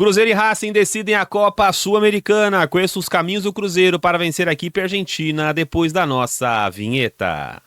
Cruzeiro e Racing decidem a Copa Sul-Americana. Conheça os caminhos do Cruzeiro para vencer a equipe argentina depois da nossa vinheta.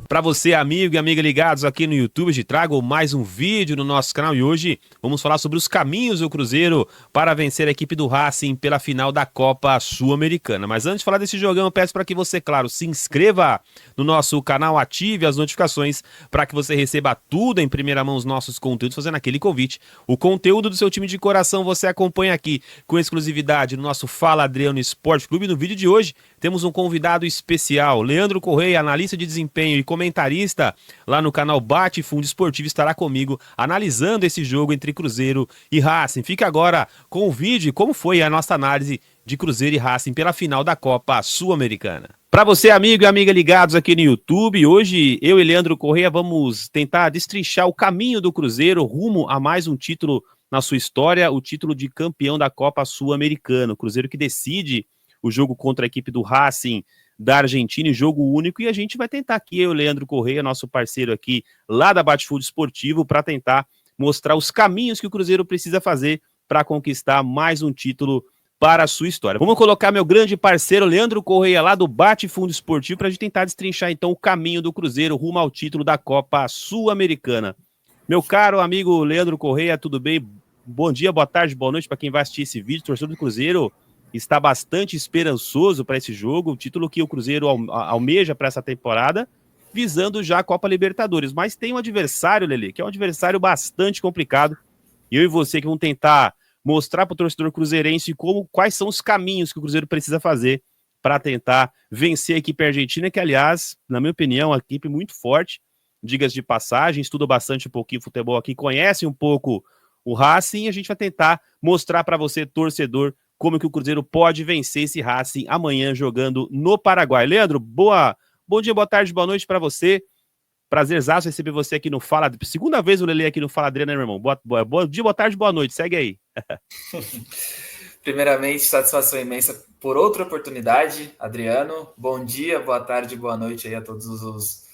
Para você, amigo e amiga ligados aqui no YouTube, te trago mais um vídeo no nosso canal e hoje vamos falar sobre os caminhos do Cruzeiro para vencer a equipe do Racing pela final da Copa Sul-Americana. Mas antes de falar desse jogão, eu peço para que você, claro, se inscreva no nosso canal, ative as notificações para que você receba tudo em primeira mão os nossos conteúdos, fazendo aquele convite. O conteúdo do seu time de coração você acompanha aqui com exclusividade no nosso Fala Adriano Esporte Clube. No vídeo de hoje temos um convidado especial, Leandro Correia, analista de desempenho e comentarista lá no canal Bate Fundo Esportivo, estará comigo analisando esse jogo entre Cruzeiro e Racing. Fica agora com o vídeo como foi a nossa análise de Cruzeiro e Racing pela final da Copa Sul-Americana. Para você, amigo e amiga ligados aqui no YouTube, hoje eu e Leandro Correia vamos tentar destrinchar o caminho do Cruzeiro rumo a mais um título na sua história, o título de campeão da Copa Sul-Americana. O Cruzeiro que decide o jogo contra a equipe do Racing da Argentina, jogo único, e a gente vai tentar aqui, eu, Leandro Correia, nosso parceiro aqui lá da Bate Fundo Esportivo, para tentar mostrar os caminhos que o Cruzeiro precisa fazer para conquistar mais um título para a sua história. Vamos colocar meu grande parceiro Leandro Correia lá do Bate Fundo Esportivo para a gente tentar destrinchar então o caminho do Cruzeiro rumo ao título da Copa Sul-Americana. Meu caro amigo Leandro Correia, tudo bem? Bom dia, boa tarde, boa noite para quem vai assistir esse vídeo. Torcedor do Cruzeiro está bastante esperançoso para esse jogo, o título que o Cruzeiro almeja para essa temporada, visando já a Copa Libertadores. Mas tem um adversário, Lelê, que é um adversário bastante complicado. Eu e você que vamos tentar mostrar para o torcedor cruzeirense quais são os caminhos que o Cruzeiro precisa fazer para tentar vencer a equipe argentina, que, aliás, na minha opinião, é uma equipe muito forte, diga-se de passagem, estuda bastante um pouquinho futebol aqui, conhece um pouco o Racing, e a gente vai tentar mostrar para você, torcedor, como que o Cruzeiro pode vencer esse Racing amanhã jogando no Paraguai. Leandro, bom dia, boa tarde, boa noite para você. Prazerzaço receber você aqui no Fala. Segunda vez o Lelê aqui no Fala Adriano, né, meu irmão? Bom dia, boa tarde, boa noite. Segue aí. Primeiramente, satisfação imensa por outra oportunidade, Adriano. Bom dia, boa tarde, boa noite aí a todos os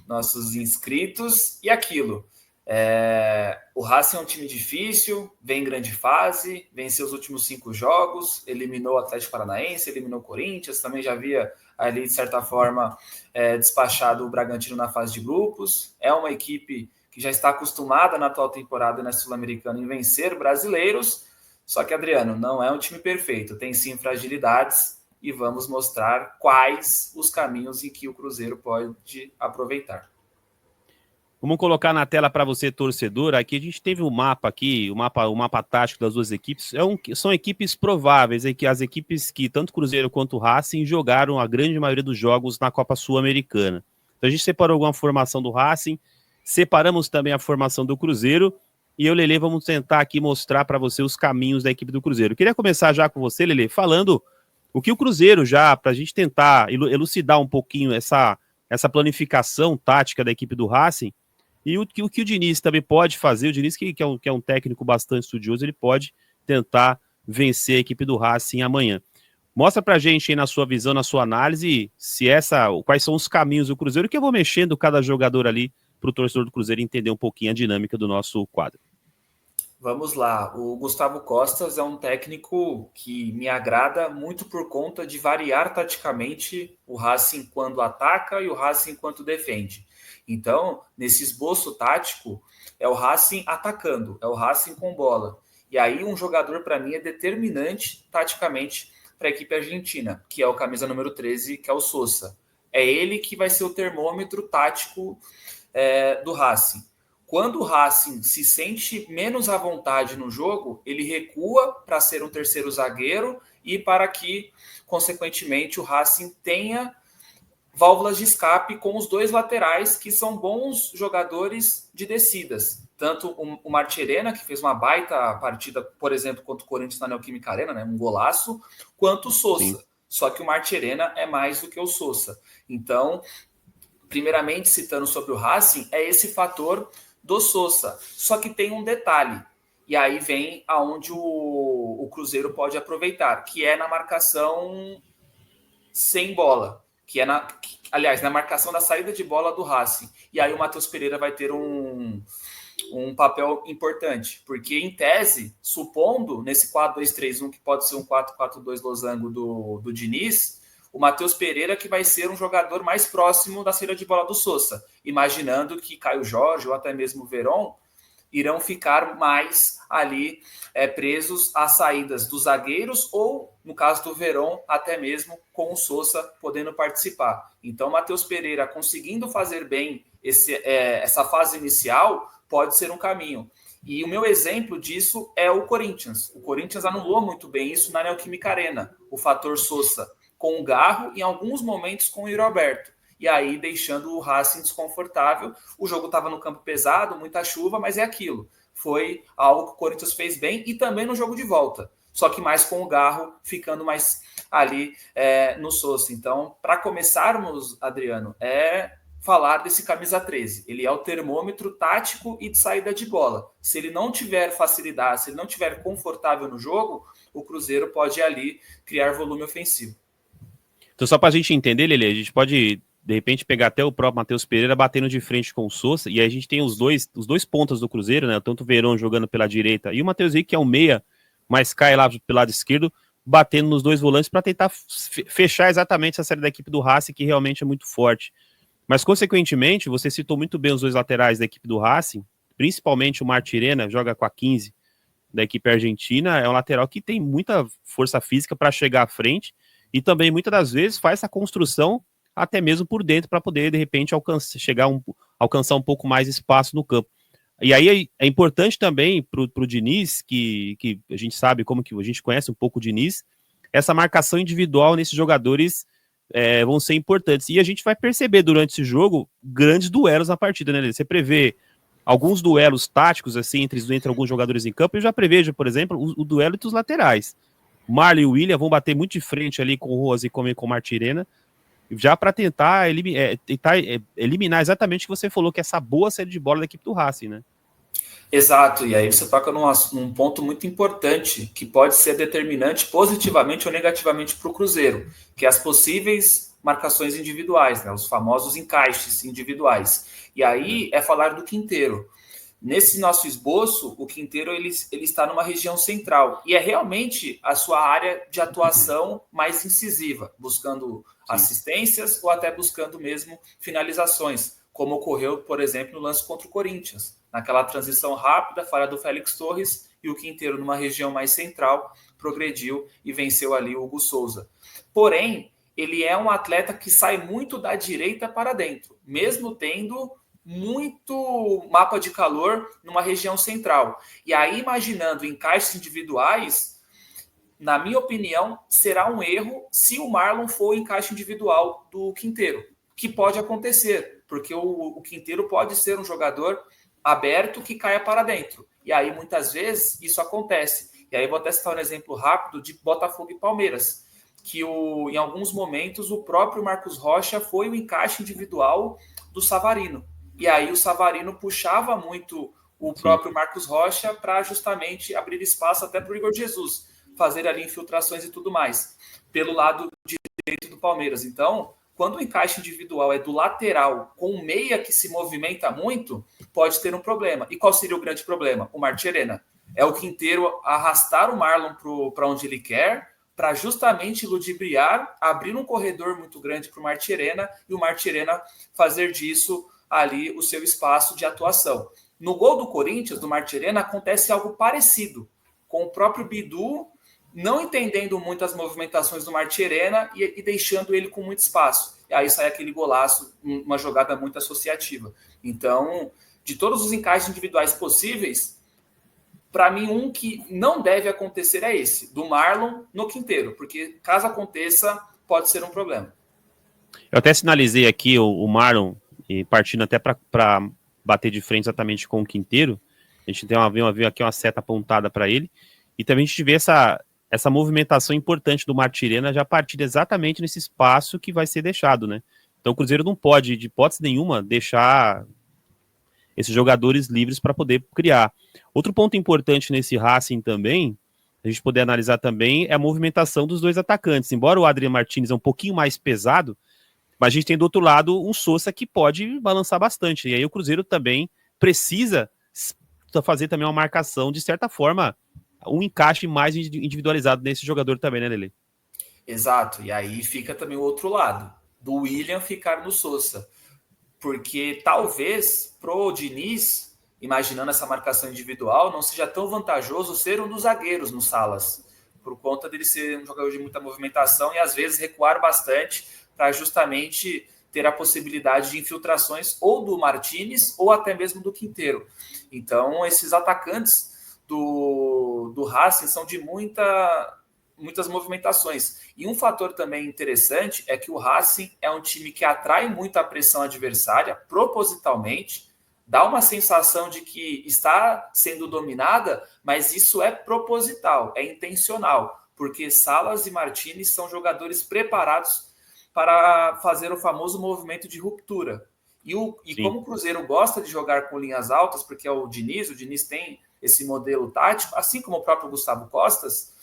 nossos inscritos. E aquilo, o Racing é um time difícil, vem em grande fase, venceu os últimos 5 jogos, eliminou o Atlético Paranaense, eliminou o Corinthians, também já havia ali, de certa forma, despachado o Bragantino na fase de grupos. É uma equipe que já está acostumada na atual temporada na Sul-Americana em vencer brasileiros, só que, Adriano, não é um time perfeito, tem sim fragilidades e vamos mostrar quais os caminhos em que o Cruzeiro pode aproveitar. Vamos colocar na tela para você, torcedor. Aqui a gente teve um mapa aqui, o mapa tático das duas equipes. São equipes prováveis, as equipes que tanto Cruzeiro quanto Racing jogaram a grande maioria dos jogos na Copa Sul-Americana. Então a gente separou alguma formação do Racing, separamos também a formação do Cruzeiro, e eu, Lelê, vamos tentar aqui mostrar para você os caminhos da equipe do Cruzeiro. Eu queria começar já com você, Lelê, falando o que o Cruzeiro já, para a gente tentar elucidar um pouquinho essa planificação tática da equipe do Racing, e o que o Diniz também pode fazer. O Diniz, que é um técnico bastante estudioso, ele pode tentar vencer a equipe do Racing amanhã. Mostra pra gente aí na sua visão, na sua análise, quais são os caminhos do Cruzeiro, que eu vou mexendo cada jogador ali para o torcedor do Cruzeiro entender um pouquinho a dinâmica do nosso quadro. Vamos lá, o Gustavo Costas é um técnico que me agrada muito por conta de variar taticamente o Racing quando ataca e o Racing quando defende. Então, nesse esboço tático, é o Racing atacando, é o Racing com bola. E aí um jogador, para mim, é determinante taticamente para a equipe argentina, que é o camisa número 13, que é o Sosa. É ele que vai ser o termômetro tático do Racing. Quando o Racing se sente menos à vontade no jogo, ele recua para ser um terceiro zagueiro e para que, consequentemente, o Racing tenha válvulas de escape com os dois laterais, que são bons jogadores de descidas. Tanto o Marcherena, que fez uma baita partida, por exemplo, contra o Corinthians na Neoquímica Arena, né, um golaço, quanto o Sosa. Sim. Só que o Marcherena é mais do que o Sosa. Então, primeiramente, citando sobre o Racing, é esse fator do Sosa. Só que tem um detalhe, e aí vem aonde o Cruzeiro pode aproveitar, que é na marcação sem bola, que é na marcação da saída de bola do Racing. E aí o Matheus Pereira vai ter um um papel importante, porque em tese, supondo nesse 4-2-3-1 que pode ser um 4-4-2 losango do Diniz, o Matheus Pereira que vai ser um jogador mais próximo da saída de bola do Sousa, imaginando que Caio Jorge ou até mesmo o Veron irão ficar mais ali presos às saídas dos zagueiros ou, no caso do Veron, até mesmo com o Sousa podendo participar. Então, Matheus Pereira conseguindo fazer bem essa fase inicial pode ser um caminho. E o meu exemplo disso é o Corinthians. O Corinthians anulou muito bem isso na Neoquímica Arena, o fator Sousa com o Garro e em alguns momentos com o Yuri Alberto. E aí deixando o Racing desconfortável. O jogo estava no campo pesado, muita chuva, mas é aquilo. Foi algo que o Corinthians fez bem e também no jogo de volta. Só que mais com o Garro ficando mais ali no Sousa. Então, para começarmos, Adriano, falar desse camisa 13. Ele é o termômetro tático e de saída de bola. Se ele não tiver facilidade, se ele não tiver confortável no jogo, o Cruzeiro pode ali criar volume ofensivo. Então, só para a gente entender, Lelê, a gente pode, de repente, pegar até o próprio Matheus Pereira batendo de frente com o Sousa, e aí a gente tem os dois pontas do Cruzeiro, né? Tanto o Verón jogando pela direita e o Matheus Henrique, que é um meia, mas cai lá pelo lado esquerdo, batendo nos dois volantes para tentar fechar exatamente essa série da equipe do Racing, que realmente é muito forte. Mas, consequentemente, você citou muito bem os dois laterais da equipe do Racing, principalmente o Martirena, joga com a 15 da equipe argentina, é um lateral que tem muita força física para chegar à frente, e também, muitas das vezes, faz essa construção até mesmo por dentro para poder, de repente, alcançar um pouco mais espaço no campo. E aí é importante também para o Diniz, que a gente sabe como que a gente conhece um pouco o Diniz, essa marcação individual nesses jogadores vão ser importantes. E a gente vai perceber durante esse jogo grandes duelos na partida, né? Você prevê alguns duelos táticos assim entre alguns jogadores em campo. Eu já prevejo, por exemplo, o duelo entre os laterais. Marlon e o William vão bater muito de frente ali com o Roas e com o Martirena, já para tentar eliminar exatamente o que você falou, que é essa boa saída de bola da equipe do Racing, né? Exato, e aí você toca num ponto muito importante que pode ser determinante positivamente ou negativamente para o Cruzeiro, que é as possíveis marcações individuais, né, os famosos encaixes individuais. E aí é falar do Quinteiro. Nesse nosso esboço, o Quinteiro ele está numa região central e é realmente a sua área de atuação mais incisiva, buscando assistências ou até buscando mesmo finalizações, como ocorreu, por exemplo, no lance contra o Corinthians. Naquela transição rápida, falha do Félix Torres e o Quinteiro, numa região mais central, progrediu e venceu ali o Hugo Souza. Porém, ele é um atleta que sai muito da direita para dentro, mesmo tendo muito mapa de calor numa região central. E aí, imaginando encaixes individuais, na minha opinião, será um erro se o Marlon for o encaixe individual do Quinteiro, que pode acontecer, porque o Quinteiro pode ser um jogador aberto que caia para dentro. E aí, muitas vezes, isso acontece. E aí, vou até citar um exemplo rápido de Botafogo e Palmeiras, que em alguns momentos o próprio Marcos Rocha foi o encaixe individual do Savarino. E aí o Savarino puxava muito o próprio Marcos Rocha para justamente abrir espaço até para o Igor Jesus, fazer ali infiltrações e tudo mais, pelo lado direito do Palmeiras. Então, quando o encaixe individual é do lateral com um meia que se movimenta muito, pode ter um problema. E qual seria o grande problema? O Martirena. É o Quinteiro arrastar o Marlon para onde ele quer, para justamente ludibriar, abrir um corredor muito grande para o Martirena e o Martirena fazer disso ali o seu espaço de atuação. No gol do Corinthians, do Martirena, acontece algo parecido, com o próprio Bidu não entendendo muito as movimentações do Martirena e deixando ele com muito espaço. E aí sai aquele golaço, uma jogada muito associativa. Então, de todos os encaixes individuais possíveis, para mim, um que não deve acontecer é esse, do Marlon no Quinteiro, porque caso aconteça, pode ser um problema. Eu até sinalizei aqui o Marlon, e partindo até para bater de frente exatamente com o Quinteiro. A gente tem aqui uma seta apontada para ele, e também a gente vê essa movimentação importante do Martirena já a partir exatamente nesse espaço que vai ser deixado, né? Então o Cruzeiro não pode, de hipótese nenhuma, deixar esses jogadores livres para poder criar. Outro ponto importante nesse Racing também, a gente poder analisar também, é a movimentação dos dois atacantes. Embora o Adrian Martínez é um pouquinho mais pesado, mas a gente tem do outro lado um Sousa que pode balançar bastante. E aí o Cruzeiro também precisa fazer também uma marcação, de certa forma, um encaixe mais individualizado nesse jogador também, né, Lele? Exato. E aí fica também o outro lado, do William ficar no Sousa. Porque talvez pro Diniz, imaginando essa marcação individual, não seja tão vantajoso ser um dos zagueiros no Salas, por conta dele ser um jogador de muita movimentação e às vezes recuar bastante para justamente ter a possibilidade de infiltrações ou do Martinez ou até mesmo do Quinteiro. Então, esses atacantes do Racing são de muitas movimentações. E um fator também interessante é que o Racing é um time que atrai muito a pressão adversária, propositalmente, dá uma sensação de que está sendo dominada, mas isso é proposital, é intencional, porque Salas e Martinez são jogadores preparados para fazer o famoso movimento de ruptura. E como o Cruzeiro gosta de jogar com linhas altas, porque é o Diniz tem esse modelo tático, assim como o próprio Gustavo Costas,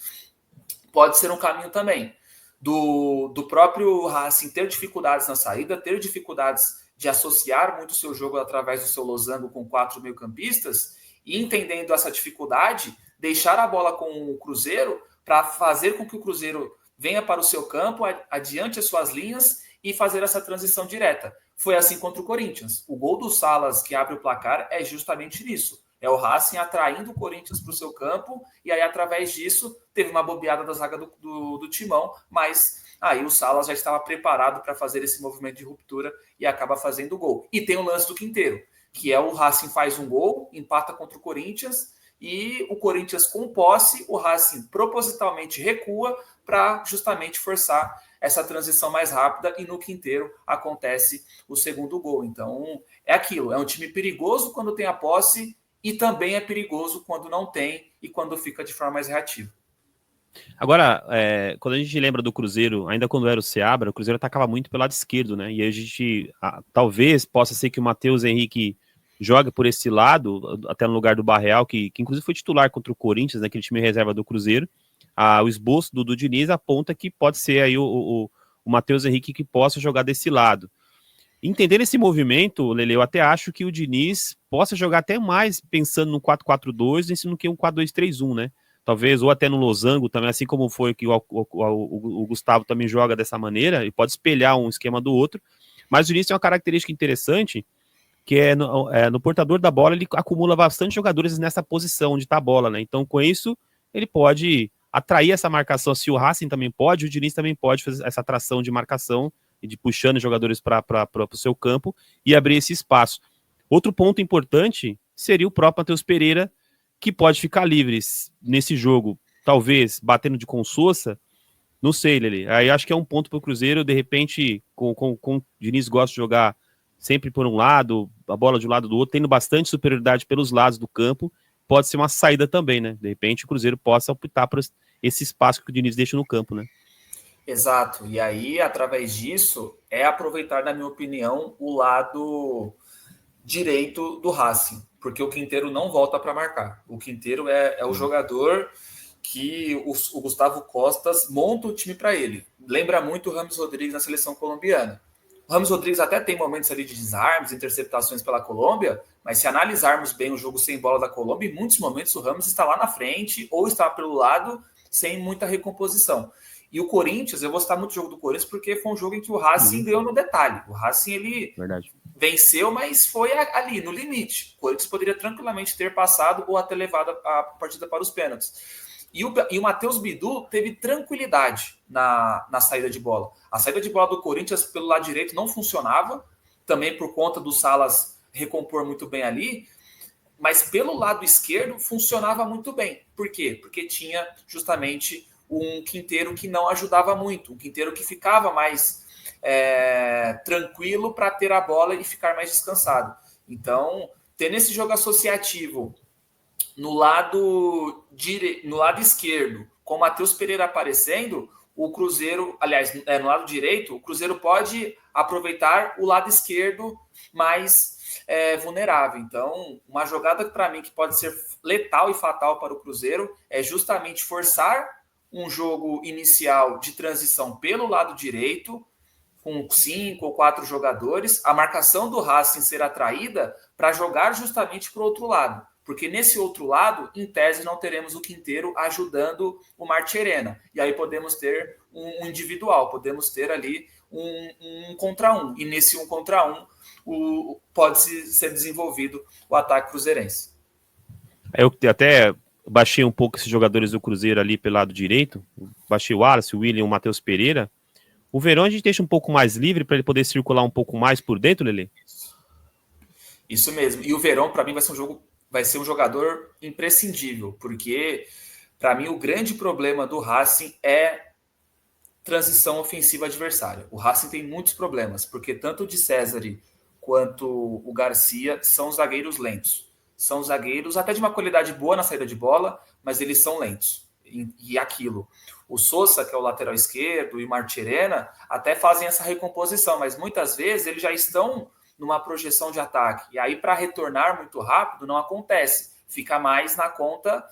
pode ser um caminho também do próprio Racing ter dificuldades na saída, ter dificuldades de associar muito o seu jogo através do seu losango com 4 meio-campistas e entendendo essa dificuldade, deixar a bola com o Cruzeiro para fazer com que o Cruzeiro venha para o seu campo, adiante as suas linhas e fazer essa transição direta. Foi assim contra o Corinthians. O gol do Salas que abre o placar é justamente nisso. É o Racing atraindo o Corinthians para o seu campo, e aí, através disso, teve uma bobeada da zaga do Timão, mas aí o Salas já estava preparado para fazer esse movimento de ruptura e acaba fazendo o gol. E tem o lance do Quinteiro, que é o Racing faz um gol, empata contra o Corinthians, e o Corinthians com posse, o Racing propositalmente recua para justamente forçar essa transição mais rápida, e no Quinteiro acontece o segundo gol. Então, é aquilo, é um time perigoso quando tem a posse, e também é perigoso quando não tem e quando fica de forma mais reativa. Agora, quando a gente lembra do Cruzeiro, ainda quando era o Seabra, o Cruzeiro atacava muito pelo lado esquerdo, né? E a gente, talvez possa ser que o Matheus Henrique jogue por esse lado, até no lugar do Barreal, que inclusive foi titular contra o Corinthians, naquele time reserva do Cruzeiro. O esboço do Diniz aponta que pode ser aí o Matheus Henrique que possa jogar desse lado. Entendendo esse movimento, Lele, eu até acho que o Diniz possa jogar até mais pensando no 4-4-2 do que um 4-2-3-1, né? Talvez, ou até no losango também, assim como foi que o Gustavo também joga dessa maneira, e pode espelhar um esquema do outro. Mas o Diniz tem uma característica interessante, que no portador da bola, ele acumula bastante jogadores nessa posição onde está a bola, né? Então, com isso, ele pode atrair essa marcação. Se o Racing também pode, o Diniz também pode fazer essa atração de marcação e de puxando jogadores para o seu campo e abrir esse espaço. Outro ponto importante seria o próprio Matheus Pereira, que pode ficar livre nesse jogo, talvez batendo de Consouça, não sei, Lele. Aí acho que é um ponto para o Cruzeiro, de repente, com o Diniz gosta de jogar sempre por um lado, a bola de um lado do outro, tendo bastante superioridade pelos lados do campo, pode ser uma saída também, né? De repente o Cruzeiro possa optar por esse espaço que o Diniz deixa no campo, né? Exato, e aí, através disso, é aproveitar, na minha opinião, o lado direito do Racing, porque o Quinteiro não volta para marcar. O Quinteiro é o jogador que o Gustavo Costas monta o time para ele. Lembra muito o Rames Rodrigues na seleção colombiana. O Rames Rodrigues até tem momentos ali de desarmes, interceptações pela Colômbia, mas se analisarmos bem o jogo sem bola da Colômbia, em muitos momentos o Rames está lá na frente ou está pelo lado sem muita recomposição. E o Corinthians, eu vou citar muito o jogo do Corinthians porque foi um jogo em que o Racing ganhou no detalhe. O Racing, ele venceu, mas foi ali, no limite. O Corinthians poderia tranquilamente ter passado ou até levado a partida para os pênaltis. E o Matheus Bidu teve tranquilidade na saída de bola. A saída de bola do Corinthians pelo lado direito não funcionava, também por conta do Salas recompor muito bem ali, mas pelo lado esquerdo funcionava muito bem. Por quê? Porque tinha justamente um Quinteiro que não ajudava muito, um Quinteiro que ficava mais tranquilo para ter a bola e ficar mais descansado. Então, tendo esse jogo associativo no lado esquerdo, com o Matheus Pereira aparecendo, o Cruzeiro, aliás, no lado direito, o Cruzeiro pode aproveitar o lado esquerdo mais vulnerável. Então, uma jogada para mim que pode ser letal e fatal para o Cruzeiro é justamente forçar um jogo inicial de transição pelo lado direito, com 5 ou 4 jogadores, a marcação do Racing ser atraída para jogar justamente para o outro lado. Porque nesse outro lado, em tese, não teremos o Quinteiro ajudando o Marcherena. E aí podemos ter um individual, podemos ter ali um contra um. E nesse um contra um, pode ser desenvolvido o ataque cruzeirense. Eu até baixei um pouco esses jogadores do Cruzeiro ali pelo lado direito. Baixei o Wallace, o William, o Matheus Pereira. O Verón a gente deixa um pouco mais livre para ele poder circular um pouco mais por dentro, Lelê? Isso mesmo. E o Verón, para mim, vai ser um jogador imprescindível, porque, para mim, o grande problema do Racing é transição ofensiva adversária. O Racing tem muitos problemas, porque tanto o de César quanto o Garcia são zagueiros lentos. São zagueiros até de uma qualidade boa na saída de bola, mas eles são lentos. E aquilo. O Sosa, que é o lateral esquerdo, e o Marcherena até fazem essa recomposição, mas muitas vezes eles já estão numa projeção de ataque. E aí, para retornar muito rápido, não acontece. Fica mais na conta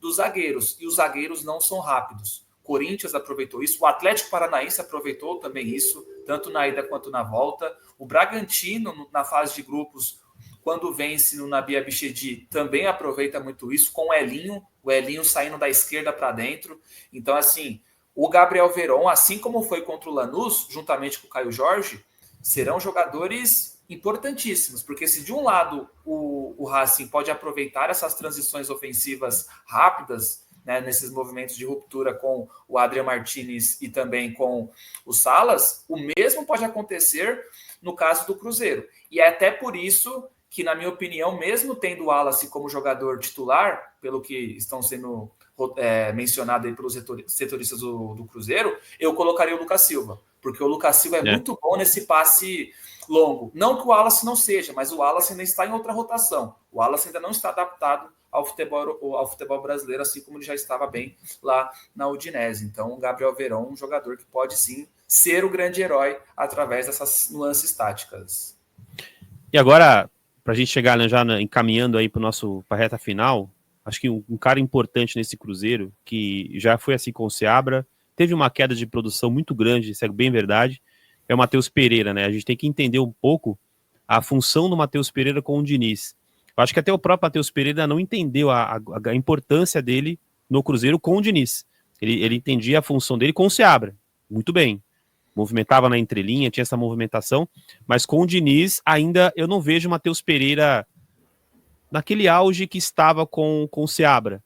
dos zagueiros. E os zagueiros não são rápidos. Corinthians aproveitou isso, o Atlético Paranaense aproveitou também isso, tanto na ida quanto na volta. O Bragantino, na fase de grupos, quando vence no Nabi Abichedi, também aproveita muito isso, com o Elinho saindo da esquerda para dentro. Então, assim, o Gabriel Verón, assim como foi contra o Lanús, juntamente com o Caio Jorge, serão jogadores importantíssimos, porque se de um lado o Racing pode aproveitar essas transições ofensivas rápidas, né, nesses movimentos de ruptura com o Adrian Martinez e também com o Salas, o mesmo pode acontecer no caso do Cruzeiro. E é até por isso que, na minha opinião, mesmo tendo o Wallace como jogador titular, pelo que estão sendo mencionado aí pelos setoristas do Cruzeiro, eu colocaria o Lucas Silva, porque o Lucas Silva é muito bom nesse passe longo. Não que o Wallace não seja, mas o Wallace ainda está em outra rotação. O Wallace ainda não está adaptado ao futebol brasileiro, assim como ele já estava bem lá na Udinese. Então, o Gabriel Verón, um jogador que pode sim ser o grande herói através dessas nuances táticas. E agora, para a gente chegar, né, já encaminhando aí para a reta final, acho que um cara importante nesse Cruzeiro, que já foi assim com o Seabra, teve uma queda de produção muito grande, isso é bem verdade, é o Matheus Pereira, né? A gente tem que entender um pouco a função do Matheus Pereira com o Diniz. Eu acho que até o próprio Matheus Pereira não entendeu a importância dele no Cruzeiro com o Diniz. Ele entendia a função dele com o Seabra, muito bem. Movimentava na entrelinha, tinha essa movimentação, mas com o Diniz ainda eu não vejo o Matheus Pereira naquele auge que estava com o Seabra.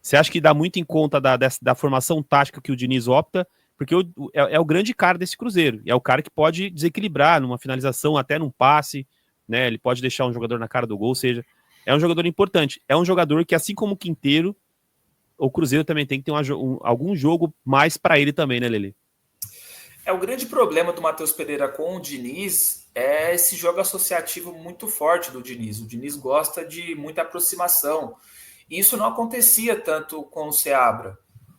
Você acha que dá muito em conta da formação tática que o Diniz opta? Porque é o grande cara desse Cruzeiro, e é o cara que pode desequilibrar numa finalização, até num passe, né? Ele pode deixar um jogador na cara do gol, ou seja, é um jogador importante. É um jogador que, assim como o Quinteiro, o Cruzeiro também tem que ter algum jogo mais para ele também, né, Lelê? O grande problema do Matheus Pereira com o Diniz é esse jogo associativo muito forte do Diniz. O Diniz gosta de muita aproximação. E isso não acontecia tanto com o Seabra.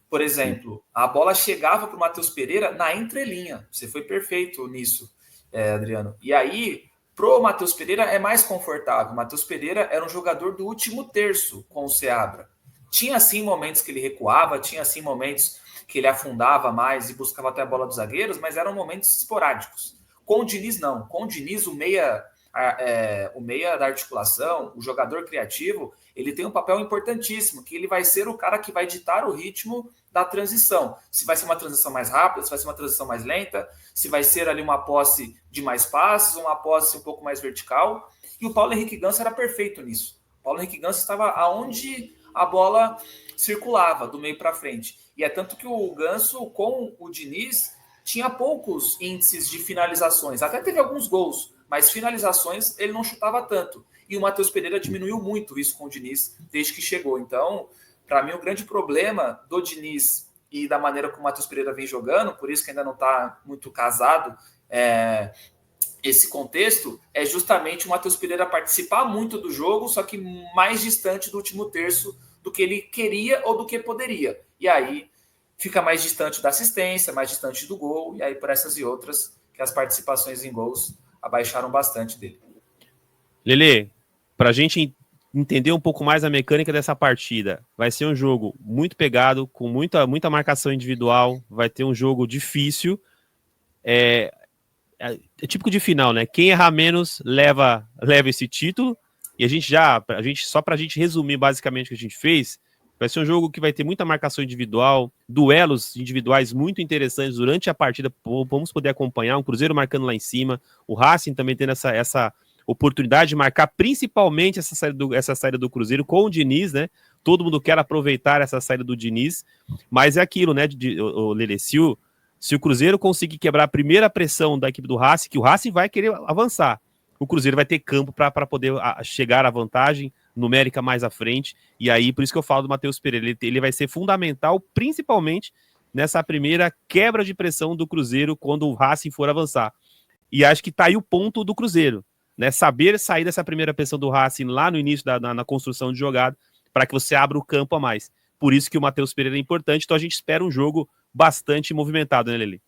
Por exemplo, a bola chegava para o Matheus Pereira na entrelinha. Você foi perfeito nisso, Adriano. E aí, pro Matheus Pereira é mais confortável. O Matheus Pereira era um jogador do último terço com o Seabra. Tinha, sim, momentos que ele recuava, tinha, sim, momentos que ele afundava mais e buscava até a bola dos zagueiros, mas eram momentos esporádicos. Com o Diniz, não. Com o Diniz, o meia da articulação, o jogador criativo, ele tem um papel importantíssimo, que ele vai ser o cara que vai ditar o ritmo da transição. Se vai ser uma transição mais rápida, se vai ser uma transição mais lenta, se vai ser ali uma posse de mais passes, uma posse um pouco mais vertical. E o Paulo Henrique Ganso era perfeito nisso. O Paulo Henrique Ganso estava aonde a bola circulava, do meio para frente. E é tanto que o Ganso, com o Diniz, tinha poucos índices de finalizações. Até teve alguns gols, mas finalizações ele não chutava tanto. E o Matheus Pereira diminuiu muito isso com o Diniz desde que chegou. Então, para mim, o grande problema do Diniz e da maneira como o Matheus Pereira vem jogando, por isso que ainda não está muito casado esse contexto, é justamente o Matheus Pereira participar muito do jogo, só que mais distante do último terço do que ele queria ou do que poderia. E aí fica mais distante da assistência, mais distante do gol, e aí por essas e outras que as participações em gols abaixaram bastante dele. Lelê, para a gente entender um pouco mais a mecânica dessa partida, vai ser um jogo muito pegado, com muita marcação individual, vai ter um jogo difícil, é típico de final, né? Quem errar menos leva esse título, E só pra gente resumir basicamente o que a gente fez, vai ser um jogo que vai ter muita marcação individual, duelos individuais muito interessantes durante a partida, vamos poder acompanhar, um Cruzeiro marcando lá em cima, o Racing também tendo essa oportunidade de marcar principalmente essa saída do Cruzeiro com o Diniz, né? Todo mundo quer aproveitar essa saída do Diniz, mas é aquilo, né, Lelê, se o Cruzeiro conseguir quebrar a primeira pressão da equipe do Racing, que o Racing vai querer avançar, o Cruzeiro vai ter campo para poder chegar à vantagem numérica mais à frente, e aí por isso que eu falo do Matheus Pereira, ele vai ser fundamental, principalmente nessa primeira quebra de pressão do Cruzeiro quando o Racing for avançar. E acho que tá aí o ponto do Cruzeiro, né? Saber sair dessa primeira pressão do Racing lá no início na construção de jogada, para que você abra o campo a mais. Por isso que o Matheus Pereira é importante, então a gente espera um jogo bastante movimentado, né, Lelê?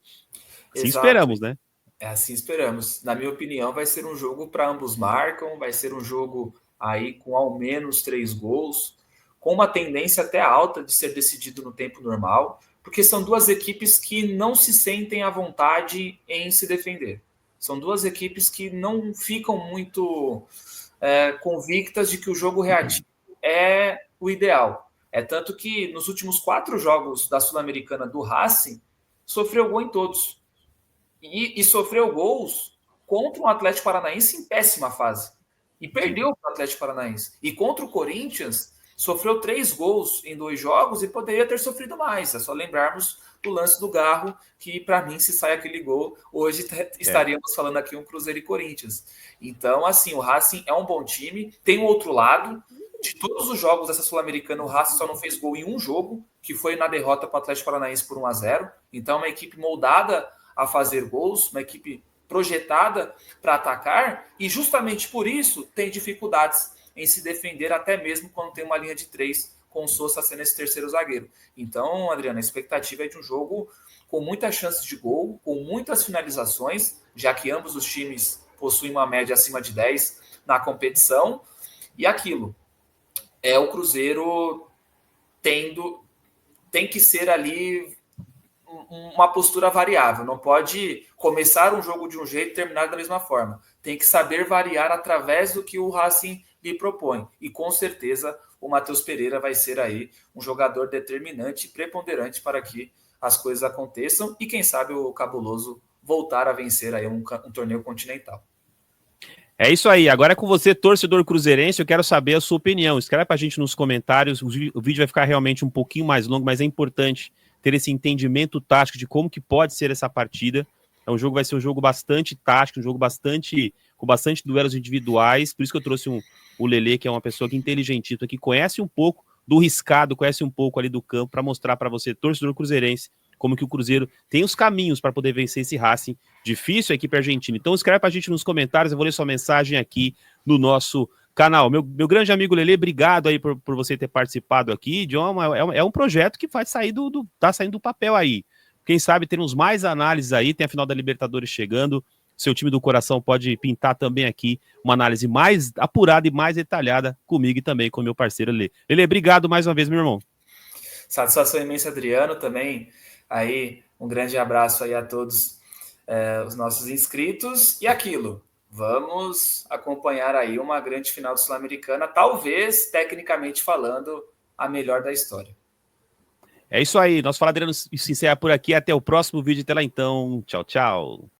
Assim esperamos, né? Assim esperamos. Na minha opinião, vai ser um jogo para ambos marcam, vai ser um jogo aí com ao menos 3 gols, com uma tendência até alta de ser decidido no tempo normal, porque são duas equipes que não se sentem à vontade em se defender. São duas equipes que não ficam muito convictas de que o jogo reativo é o ideal. É tanto que nos últimos 4 jogos da Sul-Americana do Racing, sofreu gol em todos. E sofreu gols contra um Atlético Paranaense em péssima fase. E perdeu para o Atlético Paranaense. E contra o Corinthians, sofreu 3 gols em 2 jogos e poderia ter sofrido mais. É só lembrarmos do lance do Garro, que para mim, se sai aquele gol, hoje estaríamos falando aqui um Cruzeiro e Corinthians. Então, assim, o Racing é um bom time. Tem o outro lado. De todos os jogos dessa Sul-Americana, o Racing só não fez gol em um jogo, que foi na derrota para o Atlético Paranaense por 1-0. Então, uma equipe moldada a fazer gols, uma equipe projetada para atacar, e justamente por isso tem dificuldades em se defender, até mesmo quando tem uma linha de 3 com o Sousa sendo esse terceiro zagueiro. Então, Adriano, a expectativa é de um jogo com muitas chances de gol, com muitas finalizações, já que ambos os times possuem uma média acima de 10 na competição, e aquilo, o Cruzeiro tem que ser ali uma postura variável, não pode começar um jogo de um jeito e terminar da mesma forma. Tem que saber variar através do que o Racing lhe propõe. E com certeza o Matheus Pereira vai ser aí um jogador determinante e preponderante para que as coisas aconteçam e quem sabe o Cabuloso voltar a vencer aí um torneio continental. É isso aí, agora é com você, torcedor cruzeirense, eu quero saber a sua opinião. Escreve pra gente nos comentários, o vídeo vai ficar realmente um pouquinho mais longo, mas é importante ter esse entendimento tático de como que pode ser essa partida. Vai ser um jogo bastante tático, um jogo com bastante duelos individuais, por isso que eu trouxe o Lelê, que é uma pessoa que inteligentíssima, que conhece um pouco do riscado, conhece um pouco ali do campo, para mostrar para você, torcedor cruzeirense, como que o Cruzeiro tem os caminhos para poder vencer esse Racing difícil aqui para a Argentina. Então escreve para a gente nos comentários, eu vou ler sua mensagem aqui no nosso canal. Meu grande amigo Lelê, obrigado aí por você ter participado aqui. É um projeto que vai sair tá saindo do papel aí. Quem sabe teremos mais análises aí, tem a final da Libertadores chegando, seu time do coração pode pintar também aqui uma análise mais apurada e mais detalhada comigo e também com meu parceiro Lelê. Lelê, obrigado mais uma vez, meu irmão. Satisfação imensa, Adriano, também. Aí, um grande abraço aí a todos os nossos inscritos. E aquilo, vamos acompanhar aí uma grande final Sul-Americana, talvez, tecnicamente falando, a melhor da história. É isso aí, nosso Fala Adriano se encerra por aqui, até o próximo vídeo, até lá então, tchau, tchau.